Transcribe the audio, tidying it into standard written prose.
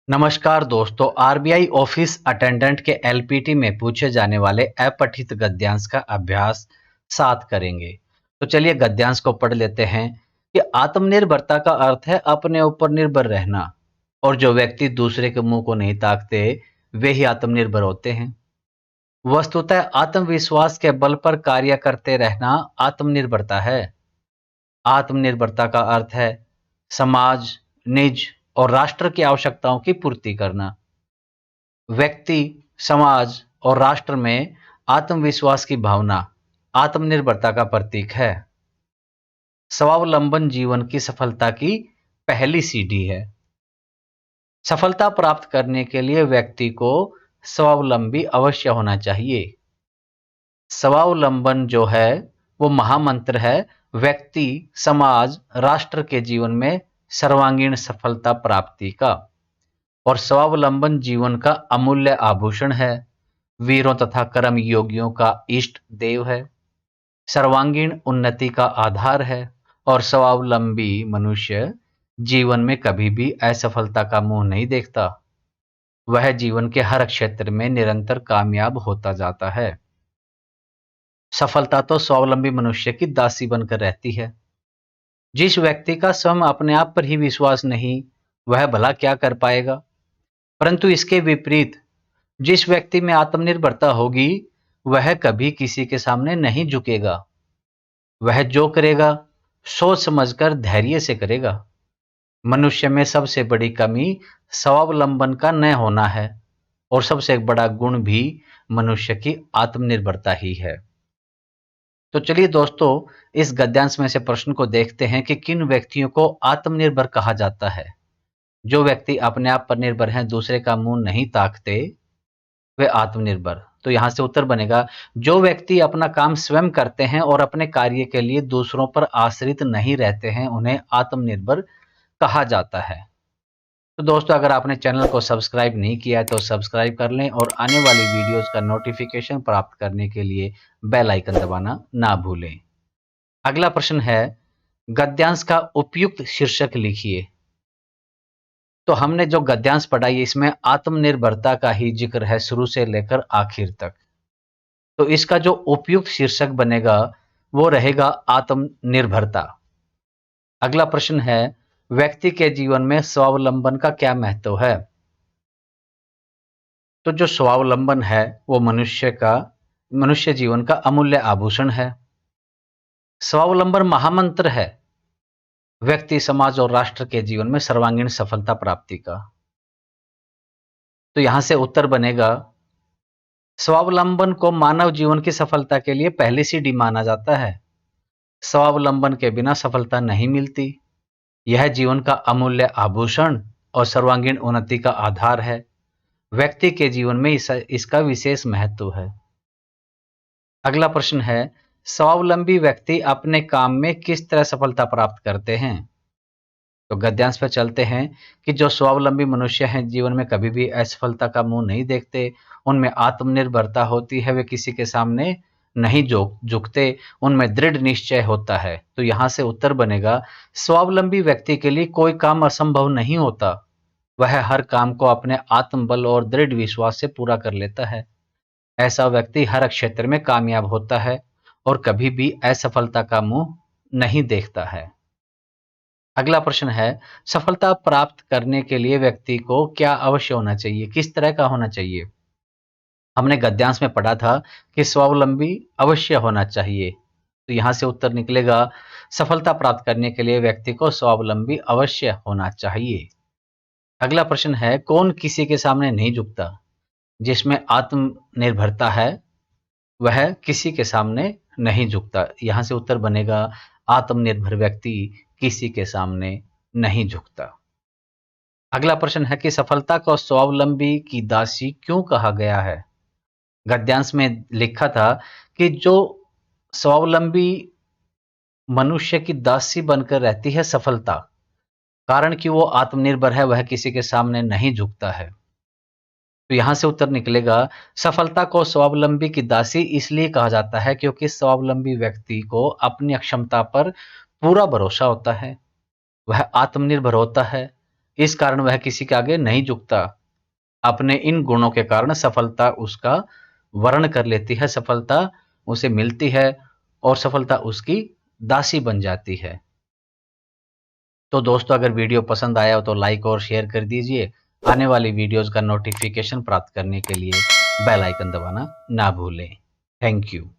नमस्कार दोस्तों, RBI office attendant के एलपीटी में पूछे जाने वाले अपठित गद्यांश का अभ्यास 7 करेंगे। तो चलिए गद्यांश को पढ़ लेते हैं कि आत्मनिर्भरता का अर्थ है अपने ऊपर निर्भर रहना और जो व्यक्ति दूसरे के मुंह को नहीं ताकते वे ही आत्मनिर्भर होते हैं। वस्तुतः आत्मविश्वास के बल पर कार्य करते रहना आत्मनिर्भरता है। आत्मनिर्भरता का अर्थ है समाज, निज और राष्ट्र की आवश्यकताओं की पूर्ति करना। व्यक्ति, समाज और राष्ट्र में आत्मविश्वास की भावना आत्मनिर्भरता का प्रतीक है। स्वावलंबन जीवन की सफलता की पहली सीढ़ी है। सफलता प्राप्त करने के लिए व्यक्ति को स्वावलंबी अवश्य होना चाहिए। स्वावलंबन जो है वो महामंत्र है व्यक्ति, समाज, राष्ट्र के जीवन में सर्वांगीण सफलता प्राप्ति का। और स्वावलंबन जीवन का अमूल्य आभूषण है, वीरों तथा कर्म योगियों का इष्ट देव है, सर्वांगीण उन्नति का आधार है और स्वावलंबी मनुष्य जीवन में कभी भी असफलता का मुंह नहीं देखता। वह जीवन के हर क्षेत्र में निरंतर कामयाब होता जाता है। सफलता तो स्वावलंबी मनुष्य की दासी बनकर रहती है। जिस व्यक्ति का स्वयं अपने आप पर ही विश्वास नहीं, वह भला क्या कर पाएगा। परंतु इसके विपरीत जिस व्यक्ति में आत्मनिर्भरता होगी वह कभी किसी के सामने नहीं झुकेगा। वह जो करेगा सोच समझकर धैर्य से करेगा। मनुष्य में सबसे बड़ी कमी स्वावलंबन का न होना है और सबसे बड़ा गुण भी मनुष्य की आत्मनिर्भरता ही है। तो चलिए दोस्तों, इस गद्यांश में से प्रश्न को देखते हैं कि किन व्यक्तियों को आत्मनिर्भर कहा जाता है। जो व्यक्ति अपने आप पर निर्भर हैं, दूसरे का मुंह नहीं ताकते, वे आत्मनिर्भर। तो यहां से उत्तर बनेगा जो व्यक्ति अपना काम स्वयं करते हैं और अपने कार्य के लिए दूसरों पर आश्रित नहीं रहते हैं, उन्हें आत्मनिर्भर कहा जाता है। तो दोस्तों, अगर आपने चैनल को सब्सक्राइब नहीं किया है तो सब्सक्राइब कर लें और आने वाली वीडियोस का नोटिफिकेशन प्राप्त करने के लिए बेल आइकन दबाना ना भूलें। अगला प्रश्न है, गद्यांश का उपयुक्त शीर्षक लिखिए। तो हमने जो गद्यांश पढ़ा है इसमें आत्मनिर्भरता का ही जिक्र है शुरू से लेकर आखिर तक। तो इसका जो उपयुक्त शीर्षक बनेगा वो रहेगा आत्मनिर्भरता। अगला प्रश्न है, व्यक्ति के जीवन में स्वावलंबन का क्या महत्व है। तो जो स्वावलंबन है वो मनुष्य जीवन का अमूल्य आभूषण है। स्वावलंबन महामंत्र है व्यक्ति, समाज और राष्ट्र के जीवन में सर्वांगीण सफलता प्राप्ति का। तो यहां से उत्तर बनेगा स्वावलंबन को मानव जीवन की सफलता के लिए पहली सीढ़ी माना जाता है। स्वावलंबन के बिना सफलता नहीं मिलती। यह जीवन का अमूल्य आभूषण और सर्वांगीण उन्नति का आधार है। व्यक्ति के जीवन में इसका विशेष महत्व है। अगला प्रश्न है, स्वावलंबी व्यक्ति अपने काम में किस तरह सफलता प्राप्त करते हैं। तो गद्यांश पर चलते हैं कि जो स्वावलंबी मनुष्य हैं जीवन में कभी भी असफलता का मुंह नहीं देखते, उनमें आत्मनिर्भरता होती है, वे किसी के सामने नहीं झुकते, उनमें दृढ़ निश्चय होता है। तो यहां से उत्तर बनेगा स्वावलंबी व्यक्ति के लिए कोई काम असंभव नहीं होता। वह हर काम को अपने आत्मबल और दृढ़ विश्वास से पूरा कर लेता है। ऐसा व्यक्ति हर क्षेत्र में कामयाब होता है और कभी भी असफलता का मुंह नहीं देखता है। अगला प्रश्न है, सफलता प्राप्त करने के लिए व्यक्ति को क्या अवश्य होना चाहिए, किस तरह का होना चाहिए। हमने गद्यांश में पढ़ा था कि स्वावलंबी अवश्य होना चाहिए। तो यहां से उत्तर निकलेगा सफलता प्राप्त करने के लिए व्यक्ति को स्वावलंबी अवश्य होना चाहिए। अगला प्रश्न है, कौन किसी के सामने नहीं झुकता। जिसमें आत्मनिर्भरता है वह किसी के सामने नहीं झुकता। यहां से उत्तर बनेगा आत्मनिर्भर व्यक्ति किसी के सामने नहीं झुकता। अगला प्रश्न है कि सफलता को स्वावलंबी की दासी क्यों कहा गया है। गद्यांश में लिखा था कि जो स्वावलंबी मनुष्य की दासी बनकर रहती है सफलता, कारण कि वो आत्मनिर्भर है, वह किसी के सामने नहीं झुकता है। तो यहां से उत्तर निकलेगा सफलता को स्वावलंबी की दासी इसलिए कहा जाता है क्योंकि स्वावलंबी व्यक्ति को अपनी क्षमता पर पूरा भरोसा होता है, वह आत्मनिर्भर होता है, इस कारण वह किसी के आगे नहीं झुकता। अपने इन गुणों के कारण सफलता उसका वर्ण कर लेती है, सफलता उसे मिलती है और सफलता उसकी दासी बन जाती है। तो दोस्तों, अगर वीडियो पसंद आया हो तो लाइक और शेयर कर दीजिए। आने वाली वीडियोस का नोटिफिकेशन प्राप्त करने के लिए बेल आइकन दबाना ना भूलें। Thank you.